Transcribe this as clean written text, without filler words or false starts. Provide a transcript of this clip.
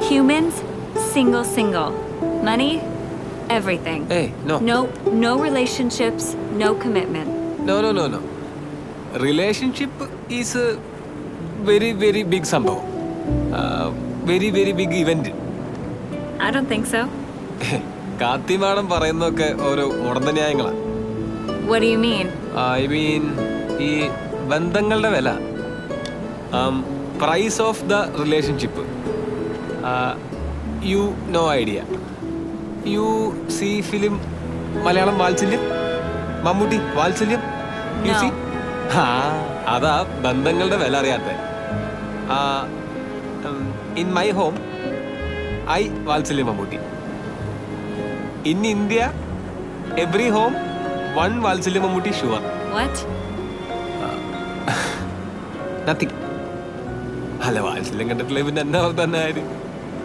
Humans, single. Money, everything. Hey, no. No relationships, no commitment. No. Relationship is a very big സംഭവം. Very big event. I don't think so. കാത്തി madam പറയുന്നതൊക്കെ ഓരോ മുടന്ത ന്യായങ്ങളാണ്. What do you mean? I mean ഈ ബന്ധങ്ങളുടെ വില, price of the relationship. You know idea. You see film Malayalam Vatsalyam, Mammootty വാത്സല്യം. U No. See അതാ ബന്ധങ്ങളുടെ വില അറിയാത്ത. ഇൻ മൈ ഹോം ഐ വാത്സല്യം Mammootty. In India every home one വാത്സല്യം മമ്മൂട്ടി ഷുവർ. What? നത്തിങ്. അല്ല വാത്സല്യം കണ്ടിട്ടില്ല പിന്നെ എന്താ തന്നെ ആയത്.